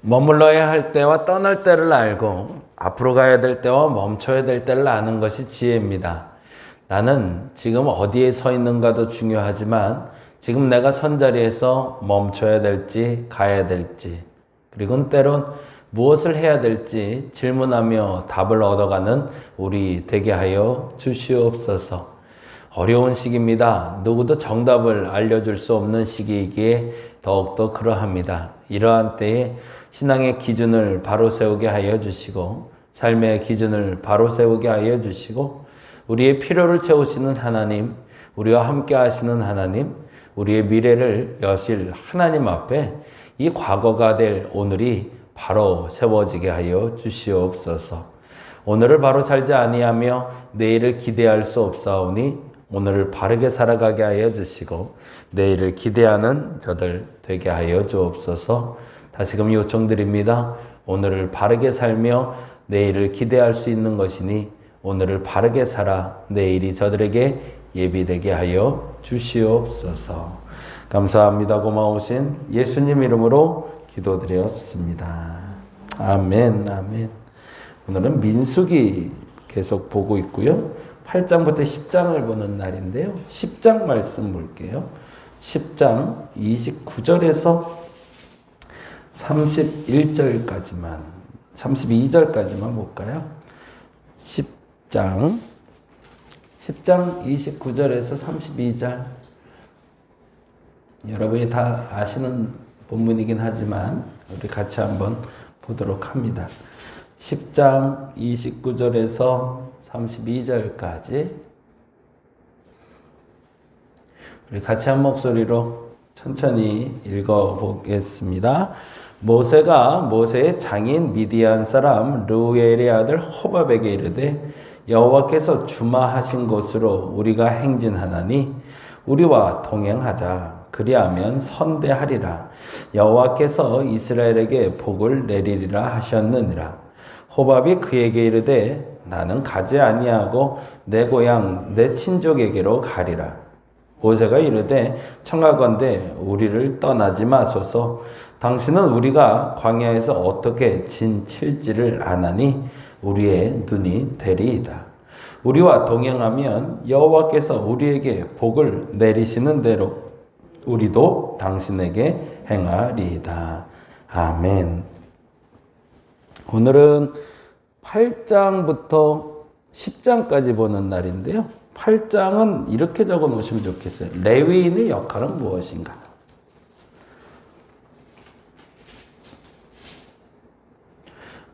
머물러야 할 때와 떠날 때를 알고 앞으로 가야 될 때와 멈춰야 될 때를 아는 것이 지혜입니다. 나는 지금 어디에 서 있는가도 중요하지만 지금 내가 선 자리에서 멈춰야 될지 가야 될지 그리고 때론 무엇을 해야 될지 질문하며 답을 얻어가는 우리 되게 하여 주시옵소서. 어려운 시기입니다. 누구도 정답을 알려줄 수 없는 시기이기에 더욱더 그러합니다. 이러한 때에 신앙의 기준을 바로 세우게 하여 주시고 삶의 기준을 바로 세우게 하여 주시고 우리의 필요를 채우시는 하나님, 우리와 함께 하시는 하나님, 우리의 미래를 여실 하나님 앞에 이 과거가 될 오늘이 바로 세워지게 하여 주시옵소서. 오늘을 바로 살지 아니하며 내일을 기대할 수 없사오니 오늘을 바르게 살아가게 하여 주시고 내일을 기대하는 저들 되게 하여 주옵소서. 다시금 요청드립니다. 오늘을 바르게 살며 내일을 기대할 수 있는 것이니 오늘을 바르게 살아 내일이 저들에게 예비되게 하여 주시옵소서. 감사합니다. 고마우신 예수님 이름으로 기도드렸습니다. 아멘, 아멘. 오늘은 민수기 계속 보고 있고요. 8장부터 10장을 보는 날인데요. 10장 말씀 볼게요. 10장 29절에서 31절까지만, 32절까지만 볼까요? 10장 29절에서 32절. 여러분이 다 아시는 본문이긴 하지만 우리 같이 한번 보도록 합니다. 10장 29절에서 32절까지 우리 같이 한 목소리로 천천히 읽어보겠습니다. 모세가 모세의 장인 미디안 사람 르우엘의 아들 호밥에게 이르되 여호와께서 주마하신 곳으로 우리가 행진하나니 우리와 동행하자. 그리하면 선대하리라. 여호와께서 이스라엘에게 복을 내리리라 하셨느니라. 호밥이 그에게 이르되 나는 가지 아니하고 내 고향 내 친족에게로 가리라. 모세가 이르되 청하건대 우리를 떠나지 마소서. 당신은 우리가 광야에서 어떻게 진칠지를 아나니 우리의 눈이 되리이다. 우리와 동행하면 여호와께서 우리에게 복을 내리시는 대로 우리도 당신에게 행하리이다. 아멘. 오늘은 8장부터 10장까지 보는 날인데요. 8장은 이렇게 적어 놓으시면 좋겠어요. 레위인의 역할은 무엇인가?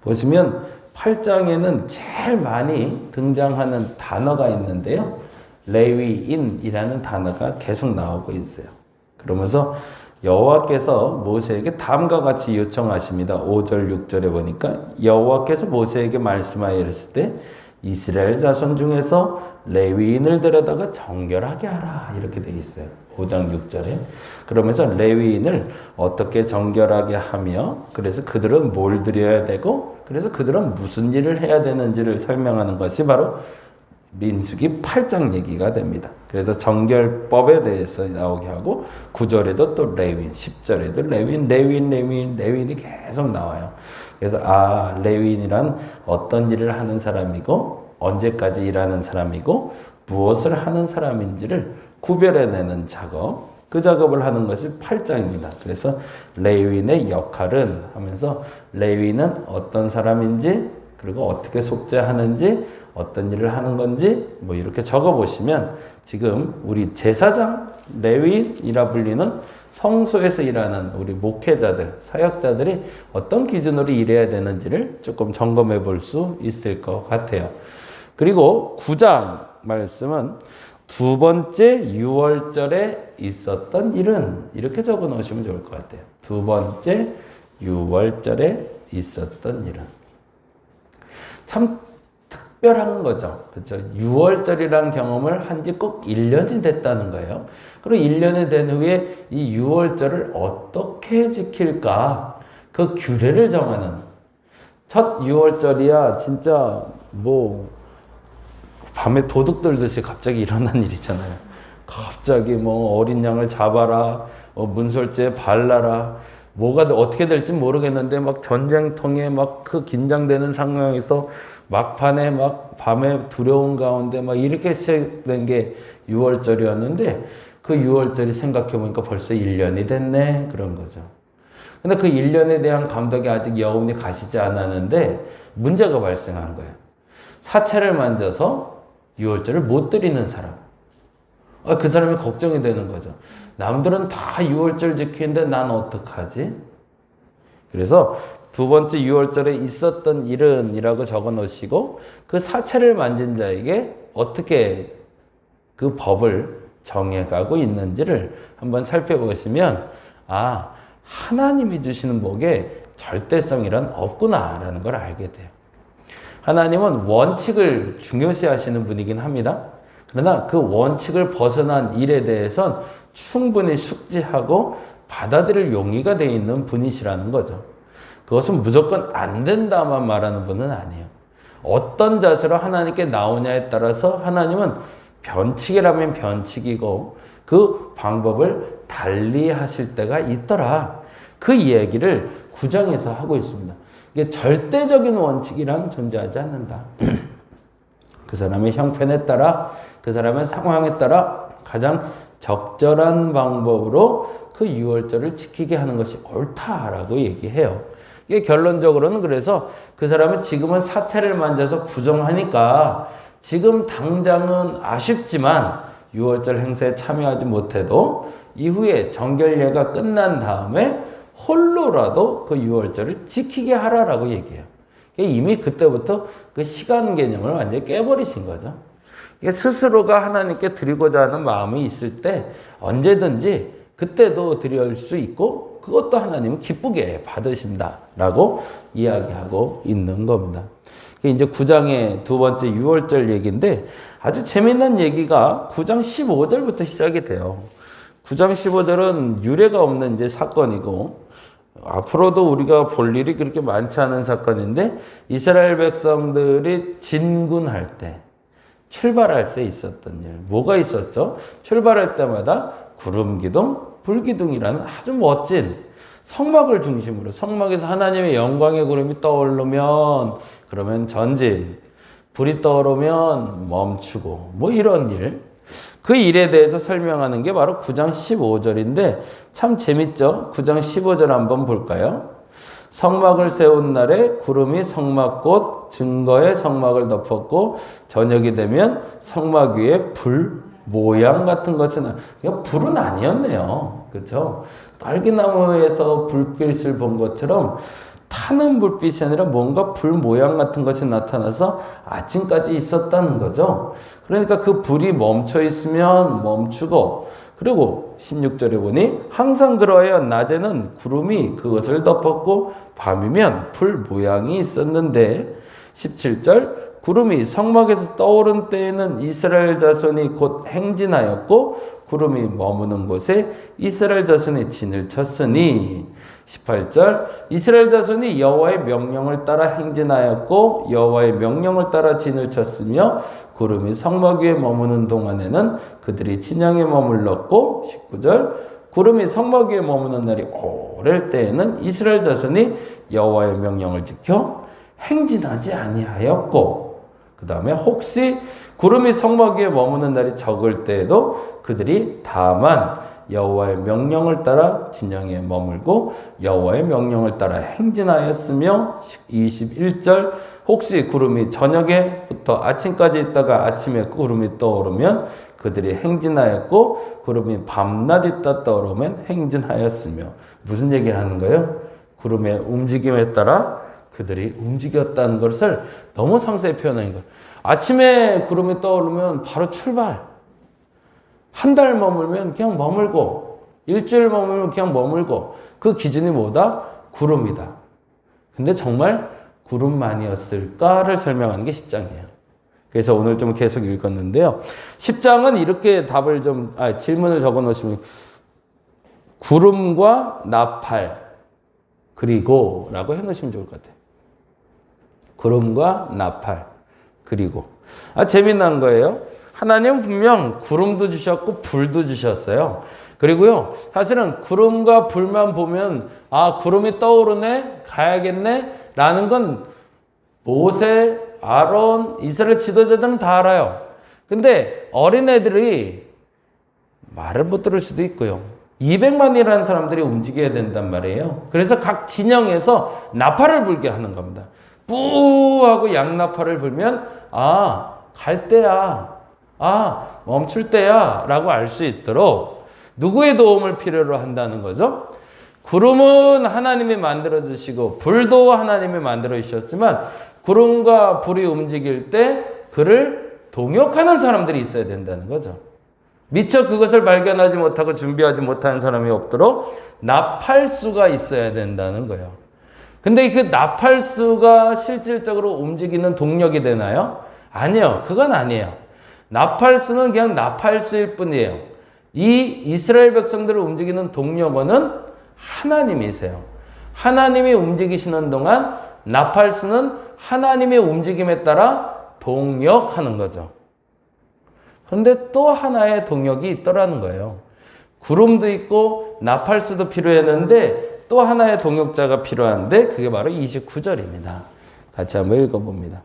보시면 8장에는 제일 많이 등장하는 단어가 있는데요. 레위인이라는 단어가 계속 나오고 있어요. 그러면서 여호와께서 모세에게 다음과 같이 요청하십니다. 5절 6절에 보니까 여호와께서 모세에게 말씀하여 이르실 때 이스라엘 자손 중에서 레위인을 데려다가 정결하게 하라 이렇게 되어 있어요. 5장 6절에. 그러면서 레위인을 어떻게 정결하게 하며 그래서 그들은 뭘 드려야 되고 그래서 그들은 무슨 일을 해야 되는지를 설명하는 것이 바로 민수기 8장 얘기가 됩니다. 그래서 정결법에 대해서 나오게 하고 9절에도 또 레위인, 10절에도 레위인이 계속 나와요. 그래서 레위인이란 어떤 일을 하는 사람이고 언제까지 일하는 사람이고 무엇을 하는 사람인지를 구별해내는 작업, 그 작업을 하는 것이 8장입니다. 그래서 레위인의 역할은 하면서 레위인은 어떤 사람인지 그리고 어떻게 속죄하는지 어떤 일을 하는 건지 뭐 이렇게 적어보시면 지금 우리 제사장 레위인이라 불리는 성소에서 일하는 우리 목회자들, 사역자들이 어떤 기준으로 일해야 되는지를 조금 점검해 볼 수 있을 것 같아요. 그리고 9장 말씀은 두 번째 6월절에 있었던 일은 이렇게 적어 놓으시면 좋을 것 같아요. 두 번째 6월절에 있었던 일은 참 특별한 거죠. 그렇죠? 6월절이란 경험을 한 지 꼭 1년이 됐다는 거예요. 그리고 1년이 된 후에 이 6월절을 어떻게 지킬까? 그 규례를 정하는 첫 6월절이야 진짜 뭐 밤에 도둑 들듯이 갑자기 일어난 일이잖아요. 갑자기 뭐 어린 양을 잡아라, 문설주에 발라라, 뭐가 어떻게 될지 모르겠는데 막 전쟁통에 막 그 긴장되는 상황에서 막판에 막 밤에 두려운 가운데 막 이렇게 시작된 게 6월절이었는데 그 6월절이 생각해 보니까 벌써 1년이 됐네 그런 거죠. 근데 그 1년에 대한 감독이 아직 여운이 가시지 않았는데 문제가 발생한 거예요. 사체를 만져서 6월절을 못 드리는 사람. 그 사람이 걱정이 되는 거죠. 남들은 다 6월절 지키는데 난 어떡하지? 그래서 두 번째 6월절에 있었던 일은 이라고 적어 놓으시고 그 사체를 만진 자에게 어떻게 그 법을 정해가고 있는지를 한번 살펴보시면 하나님이 주시는 복에 절대성이란 없구나라는 걸 알게 돼요. 하나님은 원칙을 중요시하시는 분이긴 합니다. 그러나 그 원칙을 벗어난 일에 대해선 충분히 숙지하고 받아들일 용의가 되어 있는 분이시라는 거죠. 그것은 무조건 안 된다만 말하는 분은 아니에요. 어떤 자세로 하나님께 나오냐에 따라서 하나님은 변칙이라면 변칙이고 그 방법을 달리 하실 때가 있더라. 그 이야기를 9장에서 하고 있습니다. 이게 절대적인 원칙이란 존재하지 않는다. 그 사람의 형편에 따라 그 사람의 상황에 따라 가장 적절한 방법으로 그 6월절을 지키게 하는 것이 옳다라고 얘기해요. 이게 결론적으로는 그래서 그 사람은 지금은 사체를 만져서 부정하니까 지금 당장은 아쉽지만 6월절 행사에 참여하지 못해도 이후에 정결례가 끝난 다음에 홀로라도 그 6월절을 지키게 하라라고 얘기해요. 이미 그때부터 그 시간 개념을 완전히 깨버리신 거죠. 스스로가 하나님께 드리고자 하는 마음이 있을 때 언제든지 그때도 드릴 수 있고 그것도 하나님은 기쁘게 받으신다라고 이야기하고 있는 겁니다. 이제 9장의 두 번째 6월절 얘기인데 아주 재미난 얘기가 9장 15절부터 시작이 돼요. 9장 15절은 유례가 없는 이제 사건이고 앞으로도 우리가 볼 일이 그렇게 많지 않은 사건인데 이스라엘 백성들이 진군할 때 출발할 때 있었던 일. 뭐가 있었죠? 출발할 때마다 구름기둥, 불기둥이라는 아주 멋진 성막을 중심으로 성막에서 하나님의 영광의 구름이 떠오르면 그러면 전진, 불이 떠오르면 멈추고 뭐 이런 일. 그 일에 대해서 설명하는 게 바로 9장 15절인데 참 재밌죠? 9장 15절 한번 볼까요? 성막을 세운 날에 구름이 성막꽃 증거의 성막을 덮었고 저녁이 되면 성막 위에 불 모양 같은 것은 그냥 불은 아니었네요. 그렇죠? 딸기나무에서 불빛을 본 것처럼 타는 불빛이 아니라 뭔가 불 모양 같은 것이 나타나서 아침까지 있었다는 거죠. 그러니까 그 불이 멈춰 있으면 멈추고 그리고 16절에 보니 항상 그러하여 낮에는 구름이 그것을 덮었고 밤이면 불 모양이 있었는데 17절 구름이 성막에서 떠오른 때에는 이스라엘 자손이 곧 행진하였고 구름이 머무는 곳에 이스라엘 자손이 진을 쳤으니 18절 이스라엘 자손이 여호와의 명령을 따라 행진하였고 여호와의 명령을 따라 진을 쳤으며 구름이 성막 위에 머무는 동안에는 그들이 진영에 머물렀고 19절 구름이 성막 위에 머무는 날이 오랠 때에는 이스라엘 자손이 여호와의 명령을 지켜 행진하지 아니하였고 그 다음에 혹시 구름이 성막 위에 머무는 날이 적을 때에도 그들이 다만 여호와의 명령을 따라 진영에 머물고 여호와의 명령을 따라 행진하였으며 21절 혹시 구름이 저녁에부터 아침까지 있다가 아침에 구름이 떠오르면 그들이 행진하였고 구름이 밤낮 있다 떠오르면 행진하였으며 무슨 얘기를 하는 거예요? 구름의 움직임에 따라 그들이 움직였다는 것을 너무 상세히 표현한 거예요. 아침에 구름이 떠오르면 바로 출발. 한 달 머물면 그냥 머물고 일주일 머물면 그냥 머물고 그 기준이 뭐다? 구름이다. 근데 정말 구름만이었을까를 설명하는 게 10장이에요. 그래서 오늘 좀 계속 읽었는데요. 10장은 이렇게 답을 질문을 적어 놓으시면 구름과 나팔 그리고 라고 해 놓으시면 좋을 것 같아요. 구름과 나팔 그리고 재미난 거예요. 하나님은 분명 구름도 주셨고 불도 주셨어요. 그리고요, 사실은 구름과 불만 보면 아, 구름이 떠오르네, 가야겠네 라는 건 모세, 아론, 이스라엘 지도자들은 다 알아요. 근데 어린애들이 말을 못 들을 수도 있고요. 200만이라는 사람들이 움직여야 된단 말이에요. 그래서 각 진영에서 나팔을 불게 하는 겁니다. 뿌 하고 양나팔을 불면 아, 갈 때야. 아, 멈출 때야 라고 알 수 있도록 누구의 도움을 필요로 한다는 거죠? 구름은 하나님이 만들어 주시고 불도 하나님이 만들어 주셨지만 구름과 불이 움직일 때 그를 동역하는 사람들이 있어야 된다는 거죠. 미처 그것을 발견하지 못하고 준비하지 못하는 사람이 없도록 나팔수가 있어야 된다는 거예요. 근데 그 나팔수가 실질적으로 움직이는 동력이 되나요? 아니요. 그건 아니에요. 나팔수는 그냥 나팔수일 뿐이에요. 이 이스라엘 백성들을 움직이는 동력원은 하나님이세요. 하나님이 움직이시는 동안 나팔수는 하나님의 움직임에 따라 동역하는 거죠. 그런데 또 하나의 동역이 있더라는 거예요. 구름도 있고 나팔수도 필요했는데 또 하나의 동역자가 필요한데 그게 바로 29절입니다. 같이 한번 읽어봅니다.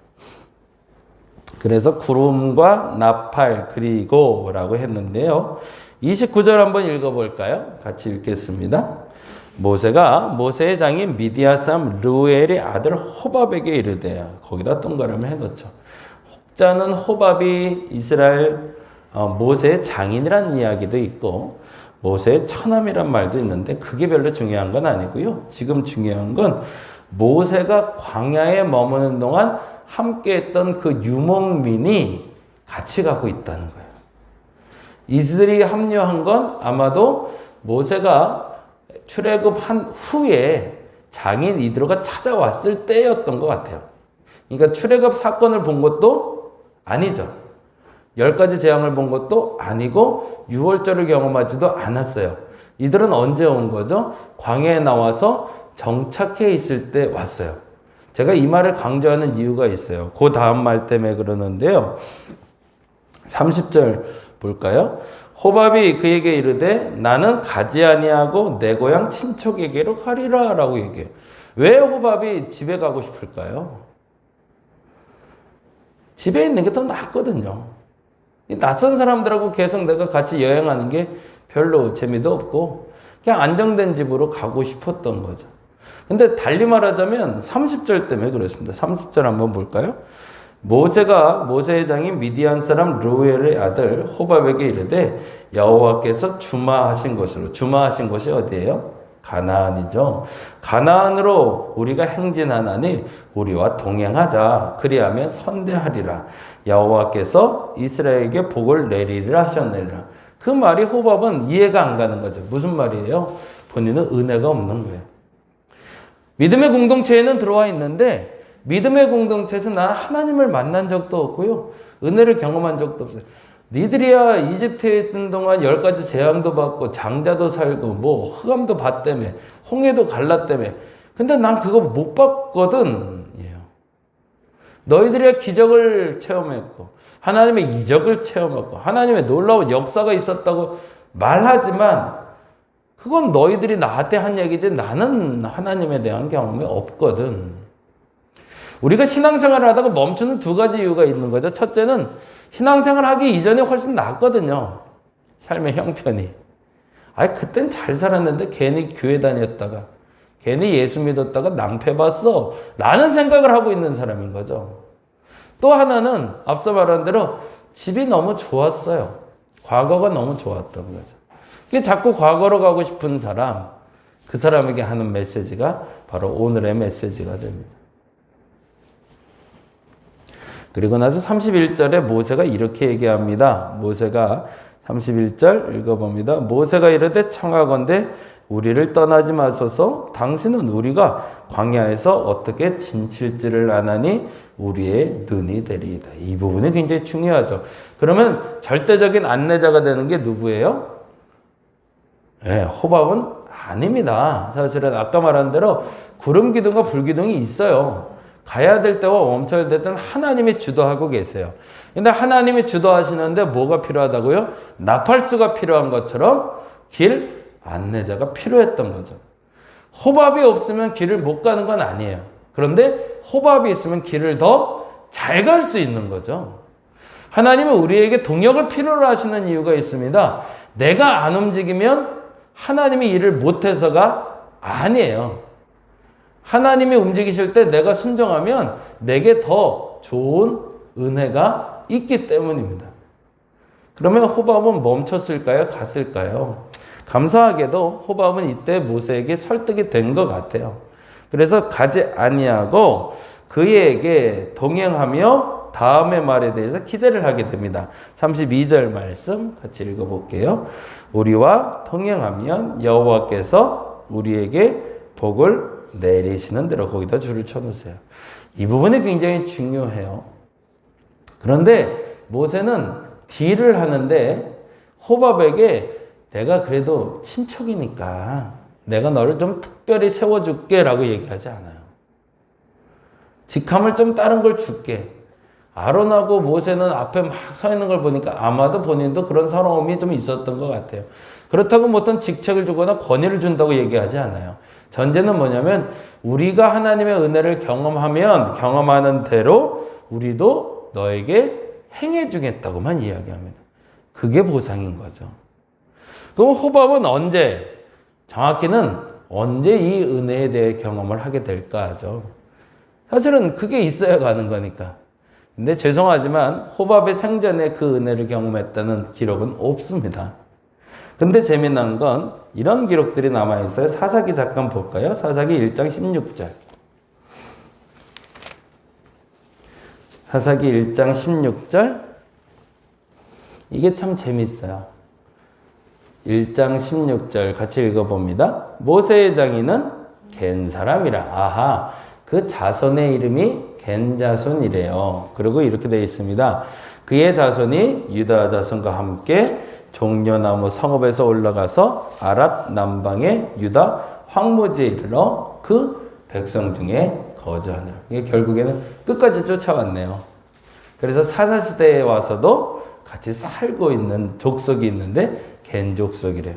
그래서 구름과 나팔 그리고 라고 했는데요. 29절 한번 읽어볼까요? 같이 읽겠습니다. 모세가 모세의 장인 미디안 사람 르우엘의 아들 호밥에게 이르되, 거기다 동그라미 해놓죠. 혹자는 호밥이 이스라엘 모세의 장인이라는 이야기도 있고 모세의 처남이란 말도 있는데 그게 별로 중요한 건 아니고요. 지금 중요한 건 모세가 광야에 머무는 동안 함께했던 그 유목민이 같이 가고 있다는 거예요. 이들이 합류한 건 아마도 모세가 출애굽한 후에 장인 이드로가 찾아왔을 때였던 것 같아요. 그러니까 출애굽 사건을 본 것도 아니죠. 10가지 재앙을 본 것도 아니고 6월절을 경험하지도 않았어요. 이들은 언제 온 거죠? 광야에 나와서 정착해 있을 때 왔어요. 제가 이 말을 강조하는 이유가 있어요. 그 다음 말 때문에 그러는데요. 30절 볼까요? 호밥이 그에게 이르되 나는 가지 아니하고 내 고향 친척에게로 가리라 라고 얘기해요. 왜 호밥이 집에 가고 싶을까요? 집에 있는 게 더 낫거든요. 낯선 사람들하고 계속 내가 같이 여행하는 게 별로 재미도 없고 그냥 안정된 집으로 가고 싶었던 거죠. 근데 달리 말하자면 30절 때문에 그렇습니다. 30절 한번 볼까요? 모세가 모세의 장인 미디안 사람 르우엘의 아들 호밥에게 이르되 여호와께서 주마하신 곳으로, 주마하신 곳이 어디예요? 가나안이죠. 가나안으로 우리가 행진하나니 우리와 동행하자. 그리하면 선대하리라. 여호와께서 이스라엘에게 복을 내리리라 하셨느니라. 그 말이 호밥은 이해가 안 가는 거죠. 무슨 말이에요? 본인은 은혜가 없는 거예요. 믿음의 공동체에는 들어와 있는데 믿음의 공동체에서 나는 하나님을 만난 적도 없고요. 은혜를 경험한 적도 없어요. 니들이야 이집트에 있는 동안 10가지 재앙도 받고 장자도 살고 뭐 흑암도 봤다며 홍해도 갈랐다며. 근데 난 그거 못 봤거든. 너희들이야 기적을 체험했고 하나님의 이적을 체험했고 하나님의 놀라운 역사가 있었다고 말하지만 그건 너희들이 나한테 한 얘기지 나는 하나님에 대한 경험이 없거든. 우리가 신앙생활을 하다가 멈추는 2가지 이유가 있는 거죠. 첫째는 신앙생활 하기 이전에 훨씬 낫거든요. 삶의 형편이. 그땐 잘 살았는데 괜히 교회 다녔다가 괜히 예수 믿었다가 낭패 봤어 라는 생각을 하고 있는 사람인 거죠. 또 하나는 앞서 말한 대로 집이 너무 좋았어요. 과거가 너무 좋았던 거죠. 그게 자꾸 과거로 가고 싶은 사람, 그 사람에게 하는 메시지가 바로 오늘의 메시지가 됩니다. 그리고 나서 31절에 모세가 이렇게 얘기합니다. 모세가 31절 읽어봅니다. 모세가 이르되 청하건대 우리를 떠나지 마소서. 당신은 우리가 광야에서 어떻게 진칠지를 아나니 우리의 눈이 되리이다. 이 부분이 굉장히 중요하죠. 그러면 절대적인 안내자가 되는 게 누구예요? 호밥은 아닙니다. 사실은 아까 말한 대로 구름 기둥과 불 기둥이 있어요. 가야 될 때와 멈춰야 될 때는 하나님이 주도하고 계세요. 근데 하나님이 주도하시는데 뭐가 필요하다고요? 나팔수가 필요한 것처럼 길 안내자가 필요했던 거죠. 호밥이 없으면 길을 못 가는 건 아니에요. 그런데 호밥이 있으면 길을 더 잘 갈 수 있는 거죠. 하나님은 우리에게 동역을 필요로 하시는 이유가 있습니다. 내가 안 움직이면 하나님이 일을 못해서가 아니에요. 하나님이 움직이실 때 내가 순종하면 내게 더 좋은 은혜가 있기 때문입니다. 그러면 호밥은 멈췄을까요? 갔을까요? 감사하게도 호밥은 이때 모세에게 설득이 된 것 같아요. 그래서 가지 아니하고 그에게 동행하며 다음의 말에 대해서 기대를 하게 됩니다. 32절 말씀 같이 읽어볼게요. 우리와 동행하면 여호와께서 우리에게 복을 내리시는 대로, 거기다 줄을 쳐놓으세요. 이 부분이 굉장히 중요해요. 그런데 모세는 딜을 하는데 호밥에게 내가 그래도 친척이니까 내가 너를 좀 특별히 세워줄게 라고 얘기하지 않아요. 직함을 좀 다른 걸 줄게. 아론하고 모세는 앞에 막 서 있는 걸 보니까 아마도 본인도 그런 서러움이 좀 있었던 것 같아요. 그렇다고 뭐 어떤 직책을 주거나 권위를 준다고 얘기하지 않아요. 전제는 뭐냐면 우리가 하나님의 은혜를 경험하는 대로 우리도 너에게 행해주겠다고만 이야기합니다. 그게 보상인 거죠. 그럼 호밥은 언제, 정확히는 언제 이 은혜에 대해 경험을 하게 될까 하죠. 사실은 그게 있어야 가는 거니까. 근데 죄송하지만 호밥의 생전에 그 은혜를 경험했다는 기록은 없습니다. 근데 재미난 건 이런 기록들이 남아있어요. 사사기 잠깐 볼까요? 사사기 1장 16절. 사사기 1장 16절. 이게 참 재밌어요. 1장 16절 같이 읽어봅니다. 모세의 장인은 겐 사람이라. 아하, 그 자손의 이름이 겐 자손이래요. 그리고 이렇게 되어 있습니다. 그의 자손이 유다 자손과 함께 종려나무 성읍에서 올라가서 아랏 남방의 유다 황무지에 이르러 그 백성 중에 거주하니라. 이게 결국에는 끝까지 쫓아왔네요. 그래서 사사시대에 와서도 같이 살고 있는 족속이 있는데 겐 족속이래요.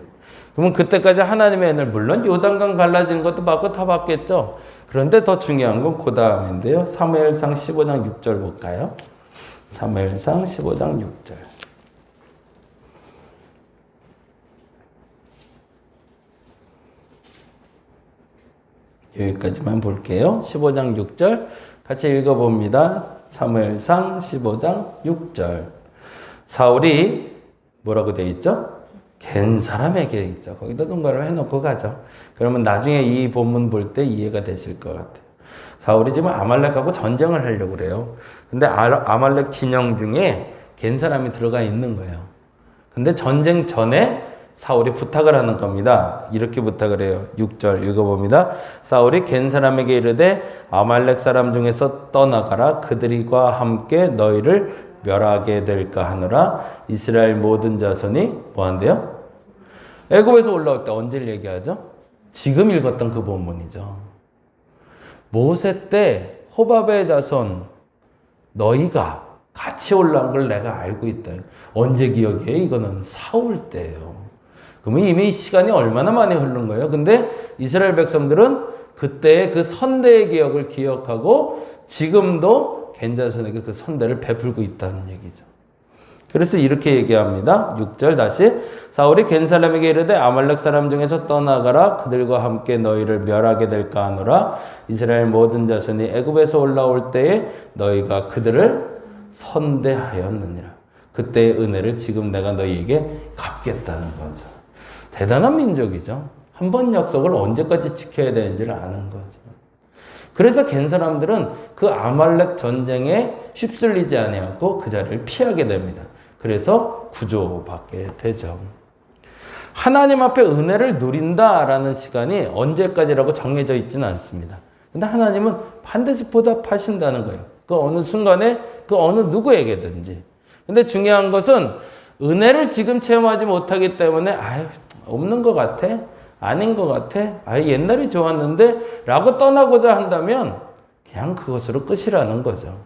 그러면 그때까지 하나님의 은혜를 물론 요단강 갈라지는 것도 받고 다 받겠죠. 그런데 더 중요한 건 그 다음인데요. 사무엘상 15장 6절 볼까요? 사무엘상 15장 6절. 여기까지만 볼게요. 15장 6절 같이 읽어봅니다. 사무엘상 15장 6절. 사울이 뭐라고 되어 있죠? 겐 사람에게 있죠. 거기다 동그라미 해놓고 가죠. 그러면 나중에 이 본문 볼 때 이해가 되실 것 같아요. 사울이 지금 아말렉하고 전쟁을 하려고 그래요. 근데 아말렉 진영 중에 겐 사람이 들어가 있는 거예요. 근데 전쟁 전에 사울이 부탁을 하는 겁니다. 이렇게 부탁을 해요. 6절 읽어봅니다. 사울이 겐 사람에게 이르되 아말렉 사람 중에서 떠나가라. 그들과 함께 너희를 멸하게 될까 하노라. 이스라엘 모든 자손이 뭐한대요? 애굽에서 올라올 때 언제를 얘기하죠? 지금 읽었던 그 본문이죠. 모세 때 호밥의 자손 너희가 같이 올라온 걸 내가 알고 있다. 언제 기억이에요? 이거는 사울 때예요. 그러면 이미 시간이 얼마나 많이 흐른 거예요. 근데 이스라엘 백성들은 그때의 그 선대의 기억을 기억하고 지금도 겐 자손에게 그 선대를 베풀고 있다는 얘기죠. 그래서 이렇게 얘기합니다. 6절 다시. 사울이 겐 사람에게 이르되 아말렉 사람 중에서 떠나가라. 그들과 함께 너희를 멸하게 될까 하노라. 이스라엘 모든 자손이 애굽에서 올라올 때에 너희가 그들을 선대하였느니라. 그때의 은혜를 지금 내가 너희에게 갚겠다는 거죠. 대단한 민족이죠. 한 번 약속을 언제까지 지켜야 되는지를 아는 거죠. 그래서 겐 사람들은 그 아말렉 전쟁에 휩쓸리지 아니하고 그 자리를 피하게 됩니다. 그래서 구조받게 되죠. 하나님 앞에 은혜를 누린다라는 시간이 언제까지라고 정해져 있지는 않습니다. 근데 하나님은 반드시 보답하신다는 거예요. 그 어느 순간에 그 어느 누구에게든지. 근데 중요한 것은 은혜를 지금 체험하지 못하기 때문에 없는 것 같아. 아닌 것 같아. 옛날이 좋았는데 라고 떠나고자 한다면 그냥 그것으로 끝이라는 거죠.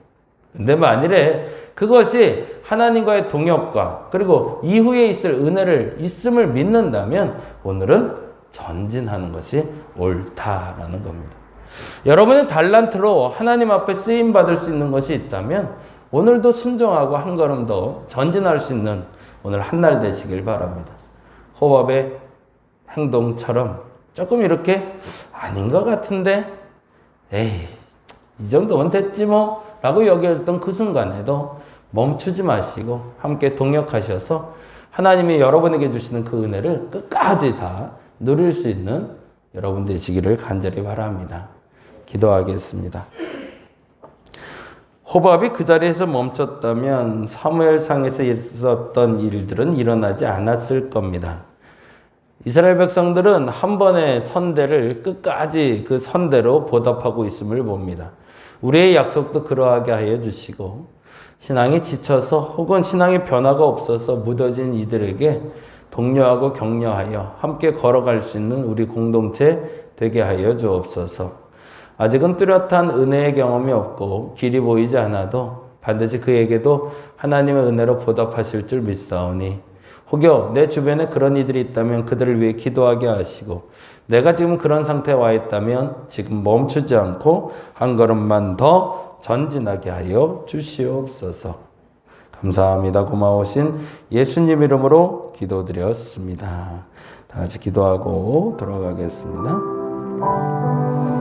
근데 만일에 그것이 하나님과의 동역과 그리고 이후에 있을 은혜를 있음을 믿는다면 오늘은 전진하는 것이 옳다라는 겁니다. 여러분의 달란트로 하나님 앞에 쓰임 받을 수 있는 것이 있다면 오늘도 순종하고 한 걸음 더 전진할 수 있는 오늘 한날 되시길 바랍니다. 호밥의 행동처럼 조금 이렇게 아닌 것 같은데 에이 이 정도면 됐지 뭐 라고 여겨졌던 그 순간에도 멈추지 마시고 함께 동역하셔서 하나님이 여러분에게 주시는 그 은혜를 끝까지 다 누릴 수 있는 여러분 되시기를 간절히 바랍니다. 기도하겠습니다. 호밥이 그 자리에서 멈췄다면 사무엘상에서 있었던 일들은 일어나지 않았을 겁니다. 이스라엘 백성들은 한 번의 선대를 끝까지 그 선대로 보답하고 있음을 봅니다. 우리의 약속도 그러하게 하여 주시고 신앙이 지쳐서 혹은 신앙의 변화가 없어서 무뎌진 이들에게 독려하고 격려하여 함께 걸어갈 수 있는 우리 공동체 되게 하여 주옵소서. 아직은 뚜렷한 은혜의 경험이 없고 길이 보이지 않아도 반드시 그에게도 하나님의 은혜로 보답하실 줄 믿사오니 혹여 내 주변에 그런 이들이 있다면 그들을 위해 기도하게 하시고 내가 지금 그런 상태에 와 있다면 지금 멈추지 않고 한 걸음만 더 전진하게 하여 주시옵소서. 감사합니다. 고마우신 예수님 이름으로 기도드렸습니다. 다 같이 기도하고 돌아가겠습니다.